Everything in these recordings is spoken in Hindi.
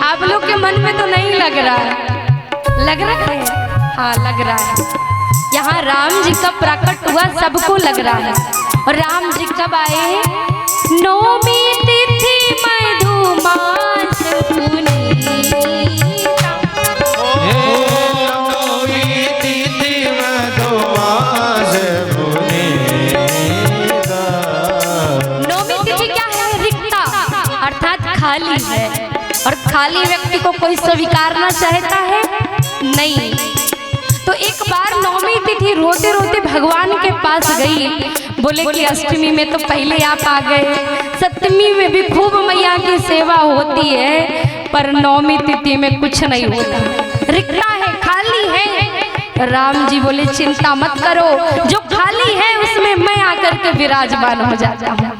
आप लोग के मन में तो नहीं लग रहा है, लग रहा है? हाँ लग रहा है। यहाँ राम जी का प्रकट हुआ सबको लग रहा है। और राम जी कब आए? नौमी तिथि मधुमास खाली है, और खाली व्यक्ति को कोई स्वीकारना चाहता है नहीं। तो एक बार नौमी तिथि रोते रोते भगवान के पास गई, बोले कि अष्टमी में तो पहले आप आ गए, सप्तमी में भी खूब मैया की सेवा होती है, पर नौमी तिथि में कुछ नहीं होता, रिक्ता है, खाली है। राम जी बोले चिंता मत करो, जो खाली है उसमें मैं आकर के विराजमान हो जाता हूँ।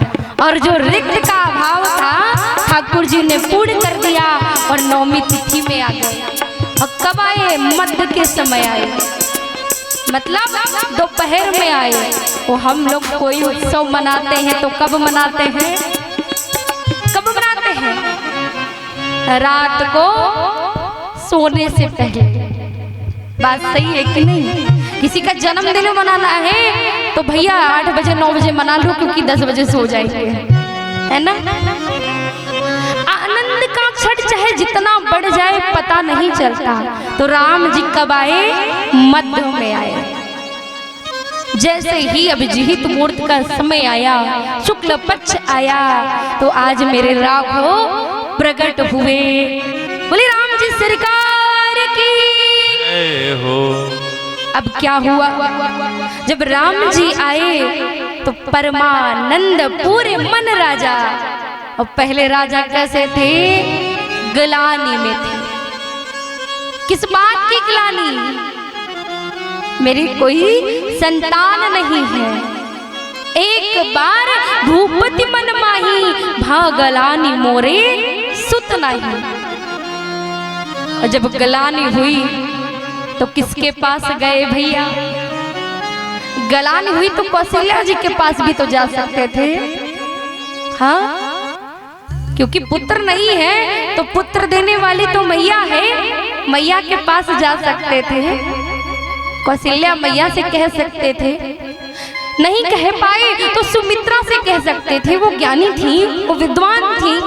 और जो रिक्त का अभाव था ठाकुर जी ने पूर्ण कर दिया और नौमी तिथि में आ गए। और कब आए? मध्य के समय आए, मतलब दोपहर में आए। वो हम लोग कोई उत्सव मनाते हैं तो कब मनाते हैं? कब मनाते हैं? रात को सोने से पहले। बात सही है कि नहीं? किसी का जन्मदिन मनाना है तो भैया 8 बजे 9 बजे मना लो, क्योंकि 10 बजे सो जाएंगे, है ना? आनंद का क्षण चाहे जितना बढ़ जाए पता नहीं चलता। तो राम जी कब आए? मध्य में आए। जैसे ही अभिजीत मुहूर्त का समय आया, शुक्ल पक्ष आया, तो आज मेरे राघव प्रकट हुए। बोले राम जी सरकार की हो। अब क्या हुआ? जब राम जी आए तो परमानंद पूरे मन राजा। और पहले राजा कैसे थे? ग्लानि में थे। किस बात की ग्लानि? मेरी कोई संतान नहीं है। एक बार भूपति मन माही, भागलानि मोरे सुत नहीं। और जब ग्लानि हुई तो किसके पास गए भैया? ग्लानि हुई तो कौशल्या जी के पास भी तो जा सकते थे, हाँ? क्योंकि पुत्र नहीं है तो पुत्र देने वाली तो मैया है, मैया के पास जा सकते थे। कौशल्या मैया से कह सकते थे, नहीं कह पाए तो सुमित्रा से कह सकते थे, वो ज्ञानी थी, वो विद्वान थी,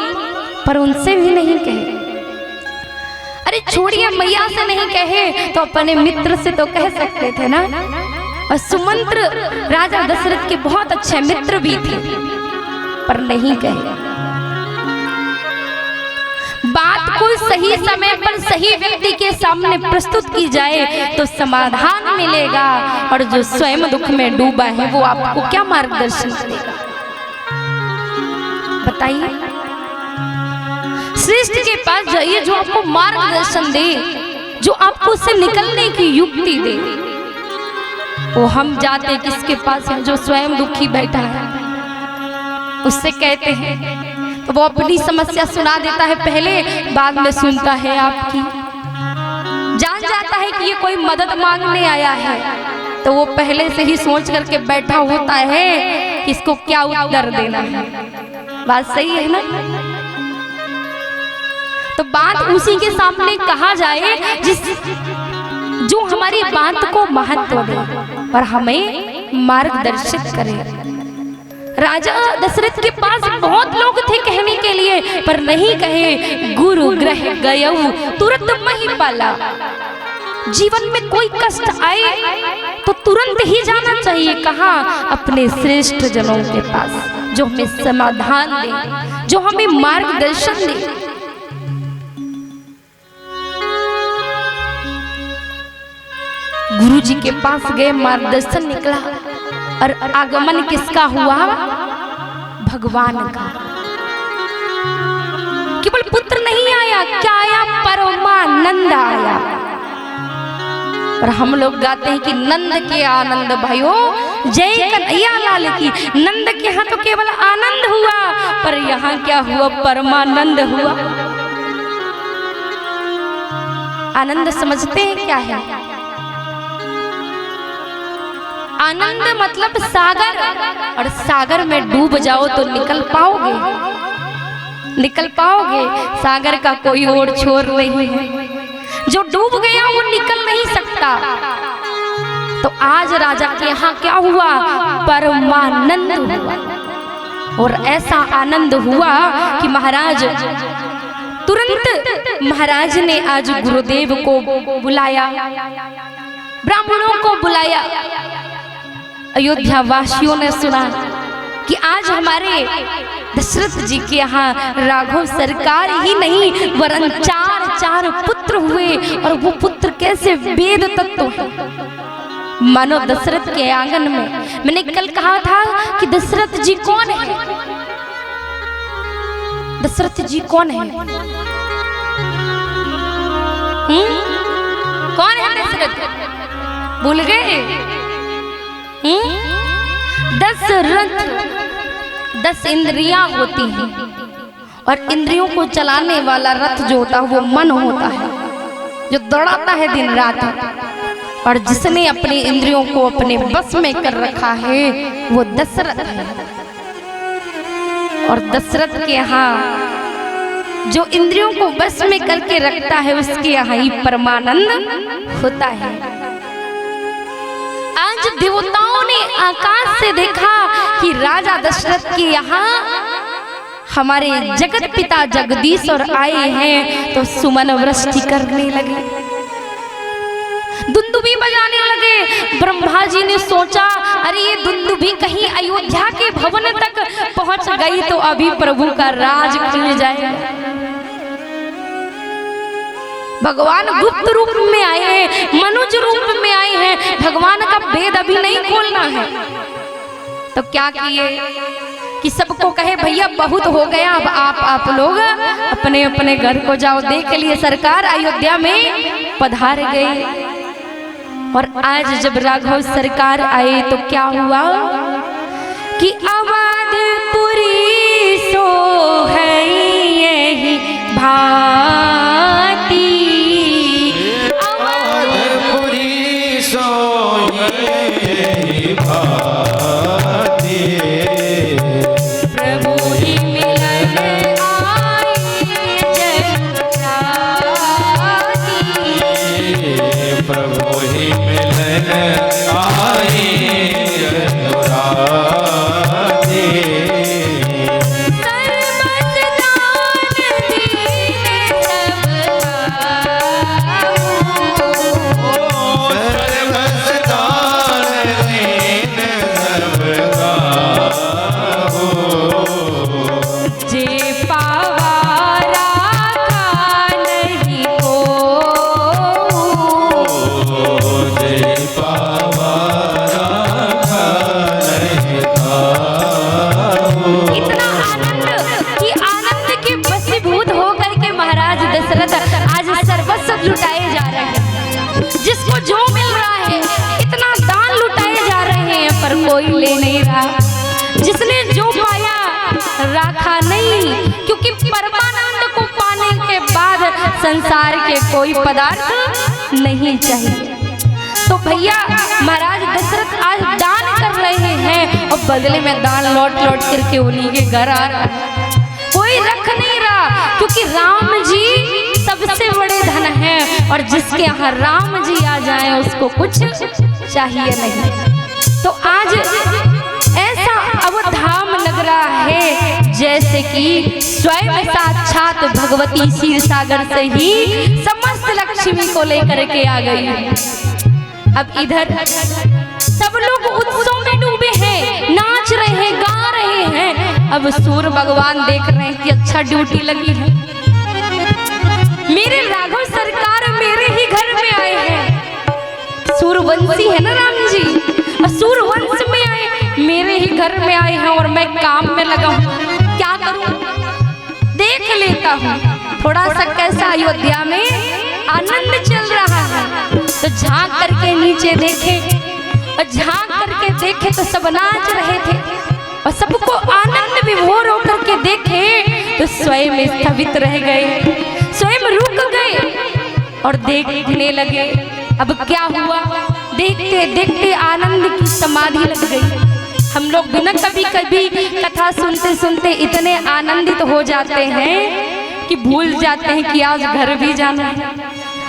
पर उनसे भी नहीं कहे। अरे छोड़िए, मैया से नहीं कहे तो अपने मित्र से तो कह सकते थे ना। और सुमंत्र राजा दशरथ के बहुत अच्छे मित्र भी थे, पर नहीं कहे। बात को सही समय पर सही व्यक्ति के सामने प्रस्तुत की जाए तो समाधान मिलेगा, और जो स्वयं दुख में डूबा है वो आपको क्या मार्गदर्शन करेगा? बताइए। श्रेष्ठ के पास जाइए जो आपको मार्गदर्शन दे, जो आपको उससे निकलने की युक्ति दे। वो हम जाते किसके पास है? जो स्वयं दुखी बैठा है, उससे कहते हैं तो वो अपनी समस्या सुना देता है पहले, बाद में सुनता है आपकी। जान जाता है कि ये कोई मदद मांगने आया है, तो वो पहले से ही सोच करके बैठा होता है कि इसको क्या उत्तर देना है। बात सही है ना? तो बात उसी के सामने कहा जाए जो हमारी बात को महत्व दे और हमें मार्गदर्शित करे। राजा दशरथ के पास बहुत लोग थे कहने के लिए, पर नहीं कहे। गुरु ग्रह गयऊ तुरंत महिपाला। जीवन में कोई कष्ट आए तो तुरंत ही जाना चाहिए कहाँ? अपने श्रेष्ठ जनों के पास, जो हमें समाधान दे, जो हमें मार्गदर्शन दे। गुरु जी के पास गए, मार्गदर्शन निकला और आगमन किसका हुआ? भगवान का। केवल पुत्र नहीं आया, क्या आया? परमानंद आया। और हम लोग गाते हैं कि नंद के आनंद भयो जय कन्हैया लाल की। नंद के यहाँ तो केवल आनंद हुआ, पर यहाँ क्या हुआ? परमानंद हुआ। आनंद समझते हैं क्या है? आनंद मतलब सागर, और सागर में डूब जाओ तो निकल पाओगे? निकल पाओगे? सागर का कोई ओर छोर नहीं है। जो डूब गया वो निकल नहीं सकता। तो आज राजा के यहाँ क्या हुआ? परमानंद हुआ। और ऐसा आनंद हुआ कि महाराज तुरंत महाराज ने आज गुरुदेव को बुलाया, ब्राह्मणों को बुलाया। अयोध्या वासियों ने सुना कि आज हमारे दशरथ जी के यहाँ राघव सरकार ही नहीं वरन चार पुत्र हुए, और वो पुत्र कैसे वेद तत्व है। मानो दशरथ के आंगन में, मैंने कल कहा था कि दशरथ जी कौन है? दशरथ जी कौन है? कौन है दशरथ? भूल गए? दशरथ 10 इंद्रियां होती हैं, और इंद्रियों को चलाने वाला रथ जो होता है वो मन होता है, जो दौड़ाता है दिन रात। और जिसने अपनी इंद्रियों को अपने बस में कर रखा है वो दशरथ है। और दशरथ के यहाँ जो इंद्रियों को बस में करके रखता है उसके यहाँ ही परमानंद होता है। आज देवताओं ने आकाश से देखा कि राजा दशरथ के यहाँ हमारे जगत पिता जगदीश्वर आए हैं, तो सुमन वृष्टि करने लगे, दुंदुभी बजाने लगे। ब्रह्मा जी ने सोचा अरे ये दुंदुभी कहीं अयोध्या के भवन तक पहुंच गई तो अभी प्रभु का राज खुल जाएगा। भगवान गुप्त रूप में आए हैं, मनुष्य रूप में आए हैं, भगवान का भेद अभी नहीं खोलना है। तो क्या किए कि सबको कहे भैया बहुत हो गया, अब आप लोग अपने अपने घर को जाओ। देख लिए सरकार अयोध्या में पधार गए। और आज जब राघव सरकार आए तो क्या हुआ कि अवधपुरी सो है यही भांति, अवधपुरी सो यही भांति, प्रभु ही मिलन आए जगराती, प्रभु ही मिलन आए जगराती। लुटाए जा रहे हैं, जिसको जो मिल रहा है इतना दान लुटाए जा रहे हैं, पर कोई ले नहीं रहा। जिसने जो पाया रखा नहीं, क्योंकि परमानंद को पाने के बाद संसार के कोई पदार्थ नहीं चाहिए। तो भैया महाराज दशरथ आज दान कर रहे हैं और बदले में दान लौट लौट करके उन्हीं के घर आ रहा है, कोई रख नहीं रहा। क्योंकि राम जी सबसे बड़े धन हैं, और जिसके यहाँ राम जी आ जाएं उसको कुछ चाहिए नहीं। तो आज ऐसा अवधाम लग रहा है जैसे कि स्वयं साक्षात भगवती क्षीर सागर से ही समस्त लक्ष्मी को लेकर के आ गई। अब इधर सब लोग उत्सव में डूबे हैं, नाच रहे हैं, गा रहे हैं। अब सूर्य भगवान देख रहे हैं कि अच्छा ड्यूटी लगी है, मेरे राघव सरकार मेरे ही घर में आए हैं। सूर्यवंशी है ना राम जी, और सूर्यवंश में आए, मेरे ही घर में आए हैं और मैं काम में लगा हूँ। क्या करूं, देख लेता हूँ थोड़ा सा कैसा अयोध्या में आनंद चल रहा है। तो झांक करके नीचे देखे, और झांक करके देखे तो सब नाच रहे थे, और सबको आनंद विभोर होकर के देखे तो स्वयं स्थगित रह गए, स्वयं रुक गए और देखने लगे। अब क्या हुआ, देखते देखते आनंद की समाधि लग गई। हम लोग बिना कभी कभी कथा सुनते सुनते इतने आनंदित हो जाते हैं कि भूल जाते हैं कि आज घर भी जाना है।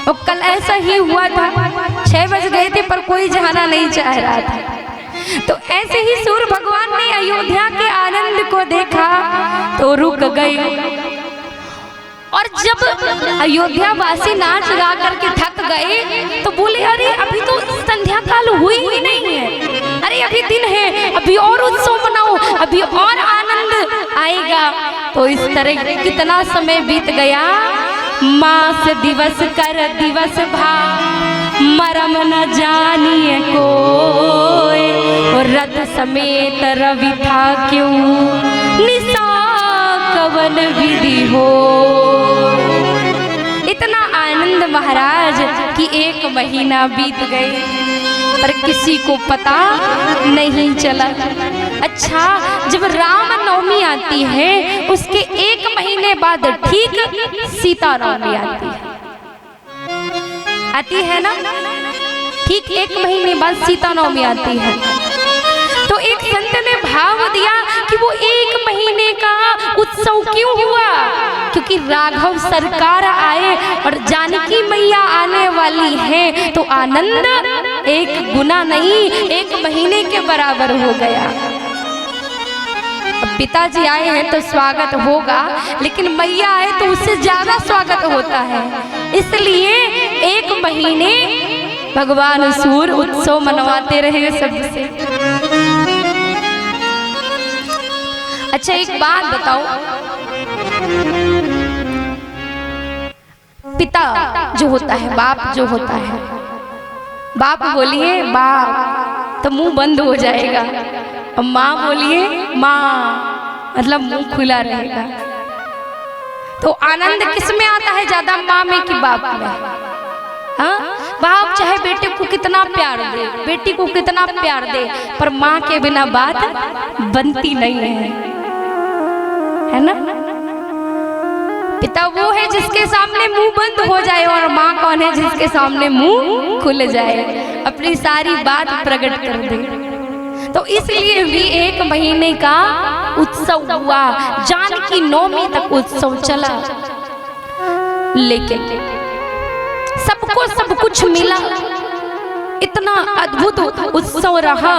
और कल ऐसा ही हुआ था, 6 बज गए थे पर कोई जाना नहीं चाह रहा था। तो ऐसे ही सूर्य भगवान ने अयोध्या के आनंद को देखा तो रुक गए। और जब अयोध्या वासी नाच गा करके थक गए तो बोले अरे अभी तो संध्या काल हुई ही नहीं है, अरे अभी दिन है, अभी और उत्सव मनाओ, अभी और आनंद आएगा। तो इस तरह कितना समय बीत गया, मास दिवस कर दिवस भा मरम न जानिए कोई, और रथ समेत रवि था क्यों निशा कवन विधि हो। इतना आनंद महाराज कि 1 महीना बीत गए पर किसी को पता नहीं चला। अच्छा, जब राम नवमी आती है उसके 1 महीने बाद ठीक सीता नवमी आती है ना, ठीक 1 महीने बाद सीता नवमी आती है। तो एक संत ने भाव दिया कि वो 1 महीने का उत्सव क्यों हुआ, क्योंकि राघव सरकार आए और जानकी मैया आने वाली है, तो आनंद 1 गुना नहीं 1 महीने के बराबर हो गया। अब पिताजी आए हैं तो स्वागत होगा, लेकिन मैया आए तो उससे ज्यादा स्वागत होता है। इसलिए 1 महीने भगवान सूर्य उत्सव मनवाते रहे सबसे। अच्छा, एक बात बताओ, पिता जो होता है, बाप जो होता है, बाप बोलिए बाप तो मुंह बंद हो जाएगा, और माँ बोलिए माँ मतलब मुंह खुला रहेगा। तो आनंद किस में आता है ज्यादा, माँ में कि बाप में? हाँ, बाप चाहे बेटे को कितना प्यार दे, बेटी को कितना प्यार दे, पर माँ के बिना बात बनती नहीं है ना। पिता वो है जिसके सामने मुंह बंद हो जाए, और माँ कौन है जिसके सामने मुंह खुल जाए, अपनी सारी बात प्रकट कर दे। तो इसलिए भी 1 महीने का उत्सव हुआ, जानकी नवमी तक उत्सव चला, लेकिन सबको सब कुछ मिला, इतना अद्भुत उत्सव रहा।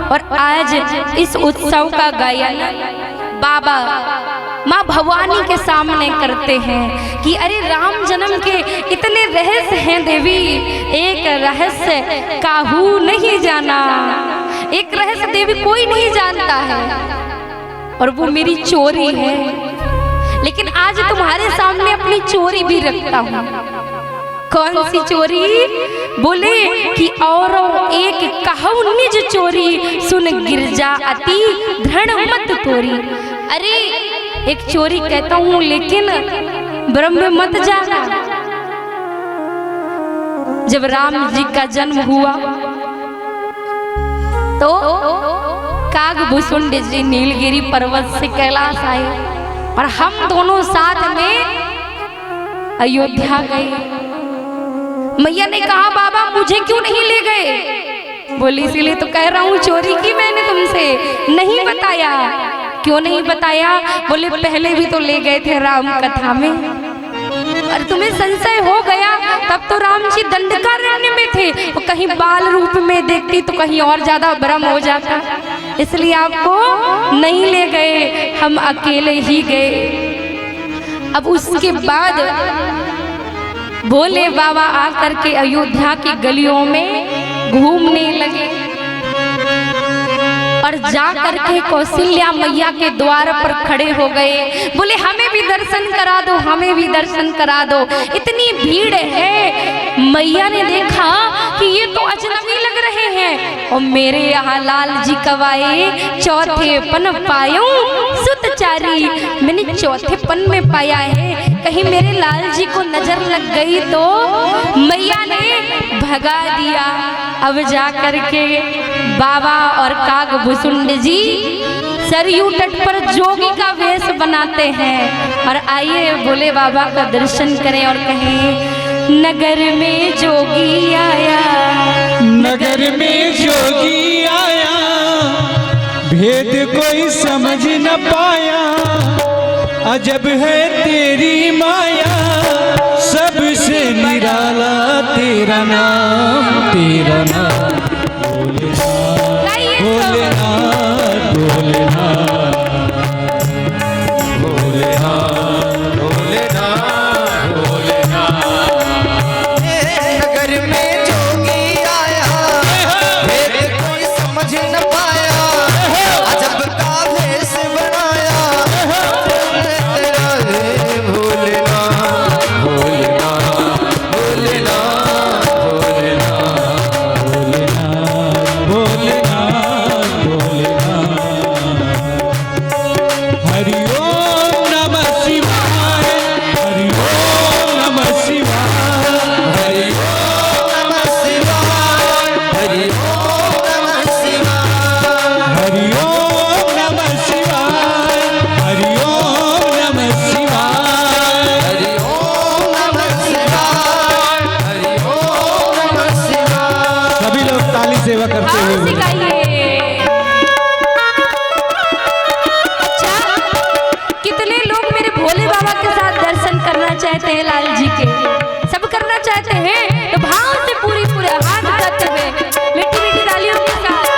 और आज इस उत्सव का गायन बाबा माँ भवानी के सामने करते हैं कि अरे राम जन्म के इतने रहस्य हैं देवी, एक रहस्य काहू नहीं जाना, एक रहस्य देवी कोई नहीं जानता है, और वो मेरी चोरी है। लेकिन आज तुम्हारे सामने अपनी चोरी भी रखता हूँ। कौन सी चोरी? बोले कि और एक कहू निज चोरी, सुन गिरजा अति धृण मत तोरी। अरे एक चोरी कहता हूँ, लेकिन ब्रह्म मत जाना। जब राम जी का जन्म हुआ तो कागभूषुंड जी नीलगिरी पर्वत से कैलाश आए, और हम दोनों साथ में अयोध्या गए। मैया ने कहा बाबा मुझे क्यों नहीं ले गए? बोली इसीलिए तो कह रहा हूँ, चोरी की मैंने तुमसे, नहीं बताया। क्यों नहीं बताया? बोले पहले भी तो ले गए थे राम कथा में, और जब तुम्हें संशय हो गया तब तो राम जी दंडकारण्य में थे, तो कहीं बाल रूप में देखती तो कहीं और ज्यादा भ्रम हो जाता, इसलिए आपको नहीं ले गए, हम अकेले ही गए। अब उसके बाद भोले बाबा आकर के अयोध्या की गलियों में घूमने लगे और जा करके कौशल्या मैया के द्वार पर खड़े हो गए, बोले हमें भी दर्शन करा दो, हमें भी दर्शन करा दो। इतनी भीड़ है, मैया ने देखा कि ये तो अजनबी लग रहे हैं, और मेरे यहाँ लाल जी कवाए चौथे पन पायो सुतचारी, मैंने चौथे पन में पाया है, कहीं मेरे लाल जी को नजर लग गई तो मैया ने भगा दिया। अब जा करके बाबा और कागभूषुंड जी सरयू तट पर जोगी का वेश बनाते हैं, और आइए भोले बाबा का दर्शन करें और कहें नगर में जोगी आया, नगर में जोगी आया, भेद कोई समझ न पाया, अजब है तेरी माया, सबसे निराला तेरा नाम, तेरा नाम भोलेनाथ, भोलेनाथ, भोलेनाथ, भोलेनाथ, भोलेनाथ। नगर में जोगी आया, भेद कोई समझ न पाया, अजब का भेष बनाया, तेरा है भोलेनाथ, भोलेनाथ, भोलेनाथ, भोलेनाथ, भोलेनाथ, भोलेनाथ। हरि ओम नमः शिवाय, हरि ओम नमः शिवाय, हरि ओम नमः शिवाय, हरि ओम नमः शिवाय, हरि ओम नमः शिवाय, हरि ओम नमः शिवाय। हरि ओम नमः शिवाय, हरि ओम नमः शिवाय। सभी लोग ताली सेवा करते हाँ, हुए सिखाइए। अच्छा, कितने लोग मेरे भोले बाबा के साथ दर्शन करना चाहते हैं, लाल जी के सब करना चाहते हैं, तो भाव से पूरी पूरे हाथ उठाते हुए मीठी मीठी तालियों के साथ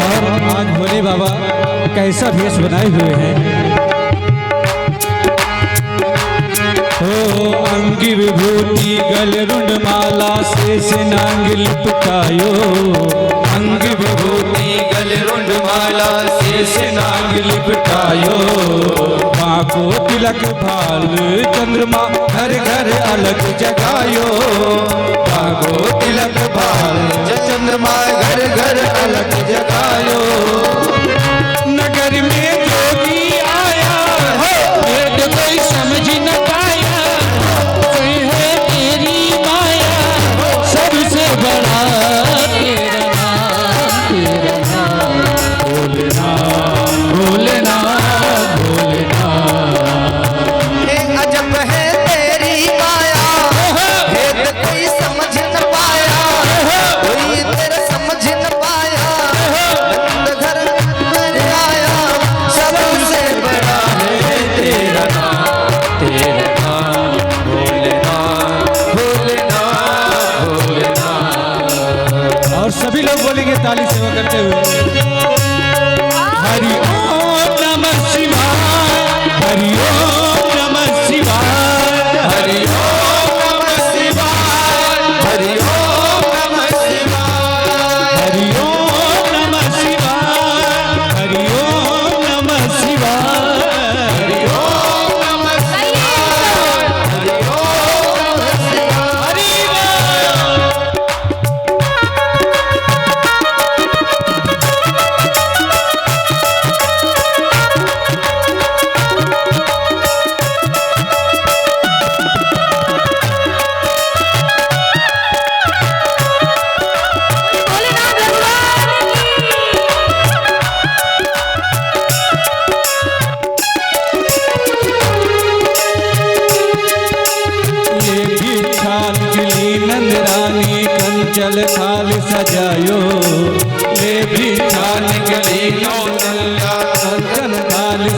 और आज भोले बाबा कैसा भेष बनाए हुए हैं। ओ अंगी विभूति गल रुंड माला शेष नांग लिपटायो, अंग विभूति गल रुंड माला शेष नांग लिपटायो, माँ को तिलक भाल चंद्रमा घर घर अलग जगायो, माँ को तिलक भाल चंद्रमा घर घर अलग जगायो। नगर में जोगी आया, भेद कोई समझ न पाया, कोई है तेरी माया, सबसे बड़ा तेरा नाम, तेरा नाम भोलेनाथ, भोलेनाथ, भोलेनाथ। अजब है तेरी माया, भेद कोई समझ न पाया, कोई तेरा समझ न पाया, नंद घर में आया, सबसे बड़ा है तेरा नाम, तेरा नाम भोलेनाथ, भोलेनाथ, भोलेनाथ। और सभी लोग बोलेंगे ताली सेवा करते हुए हरि ओम नमः शिवाय, हरि ओम नमः शिवाय, हरि ओम नमः शिवाय, हरि ओम नमः शिवाय, हरि ओम नमः शिवाय, हरि ओम नमः शिवाय। हरि ओम नमः शिवाय, हरि ओम नमः शिवाय।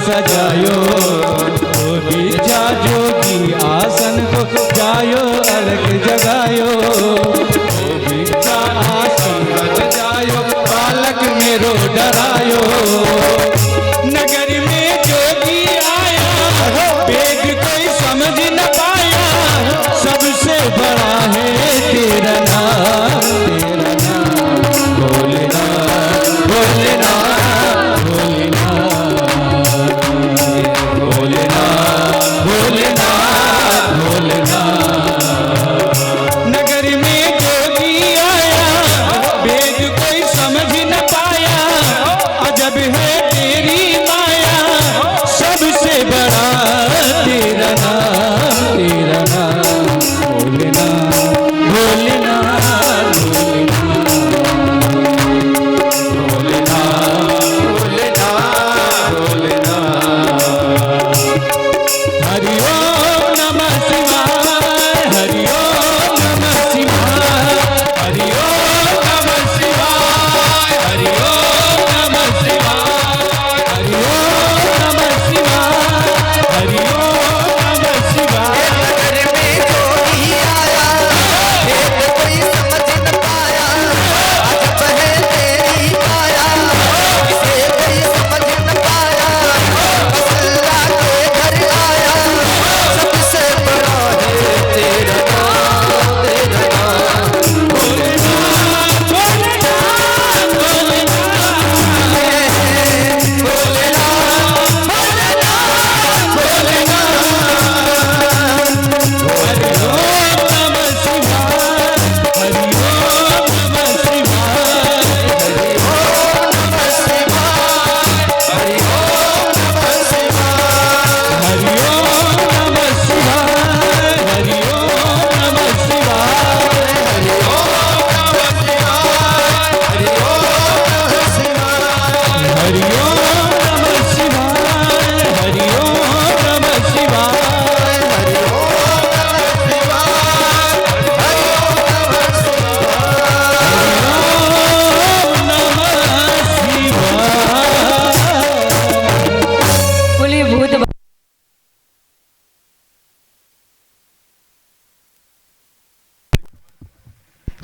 सजायो, ओ बिचा जोगी आसन को जायो अलग जगायो, ओ बिचा आसन को जायो बालक मेरो डरायो। नगर में जोगी आया वेद कोई समझ न पाया, सबसे बड़ा है तेरा नाम, तेरा नाम भोलेनाथ भोलेनाथ भोलेनाथ भोलेनाथ भोलेनाथ। नगर में जोगी आया वेद कोई समझ न पाया, अजब है तेरी माया, सबसे बड़ा तेरा नाम, तेरा नाम भोलेनाथ भोलेनाथ भोलेनाथ भोलेनाथ भोलेनाथ। हरि ओम नमः शिवाय, हरि ओम नमः शिवाय, हरि ओम नमः शिवाय, हरि ओम नमः शिवाय, हरि ओम नमः शिवाय, हरि ओम नमः शिवाय। नगर में जोगी आया भेद कोई समझ न पाया, अजब है तेरी माया, इसे कोई समझ न पाया, मसल्ला के घर आया, सबसे बड़ा है तेरा नाम, तेरा नाम भोलेनाथ भोलेनाथ हरि ओम नमः शिवाय, हरि ओम नमः शिवाय, हरि ओम नमः शिवाय, हरि ओम नमः शिवाय, हरि ओम नमः शिवाय, हरि ओम नमः शिवाय, हरि ओम नमः शिवाय, हरि ओम नमः शिवाय, हरि ओम नमः शिवाय, हरि ओम नमः शिवाय। हरि ओम नमः शिवाय, हरि ओम नमः शिवाय। बोलिए भूत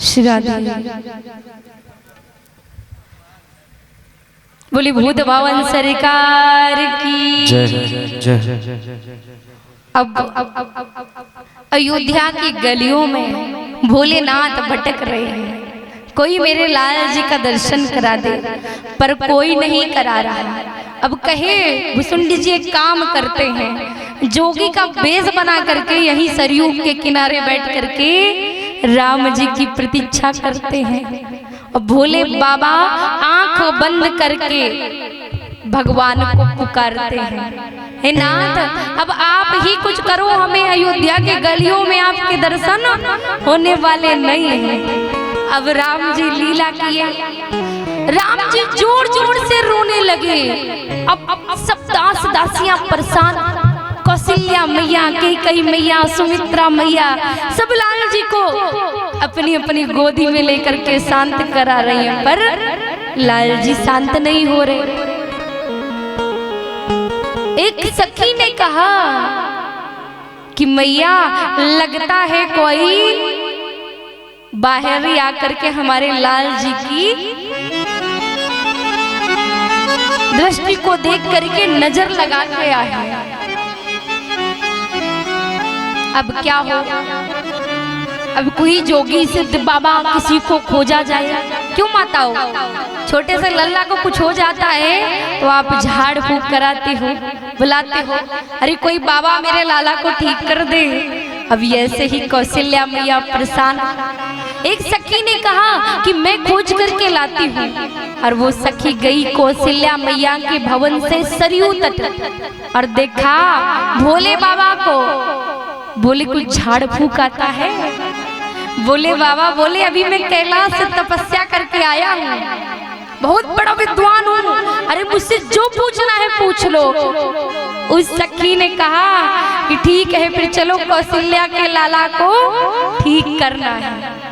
श्री राधे। बोली भूत भावन सरकार की अब अयोध्या की गलियों में भोलेनाथ भटक रहे हैं। कोई मेरे लाल जी का दर्शन करा दे, पर कोई नहीं करा रहा। अब कहे भुसुंडी जी एक काम करते हैं, जोगी का बेस बना करके यहीं सरयू के किनारे बैठ करके राम जी की प्रतीक्षा करते हैं। और भोले बाबा आंख बंद करके भगवान को पुकारते हैं, हे नाथ अब आप ही कुछ करो, हमें अयोध्या के गलियों में आपके दर्शन होने वाले नहीं हैं। अब राम जी लीला किए, राम जी जोर जोर से रोने लगे। अब सब दास दासियां परेशान, कौशल्या मैया, कैकेयी मैया, सुमित्रा मैया, सब लाल जी को अपनी अपनी गोदी में लेकर के शांत करा रही हैं, पर लाल जी शांत नहीं हो रहे। एक सखी ने कहा कि मैया लगता है कोई बाहर ही आकर के हमारे लाल जी की दृष्टि को देख करके नजर लगा के आया है। अब क्या हो, अब कोई जोगी सिद्ध बाबा किसी को खोजा जाए, क्यों माता हो? छोटे से लल्ला को कुछ हो जाता है तो आप झाड़ फूक कराते हो, बुलाते हो, अरे कोई बाबा मेरे लाला को ठीक कर दे। अब ऐसे ही कौशल्या मैया परेशान। एक सखी ने कहा कि मैं खोज करके लाती हूँ, और वो सखी गई कौशल्या मैया के भवन से सरयू तट और देखा भोले बाबा को। बोले कुछ झाड़ फूक आता है? बोले बाबा बोले अभी मैं कैलाश से तपस्या करके आया हूँ, बहुत बड़ा विद्वान हूँ, अरे मुझसे जो पूछना है पूछ लो। उस सखी ने कहा कि ठीक है फिर चलो कौशल्या के लाला को ठीक करना है।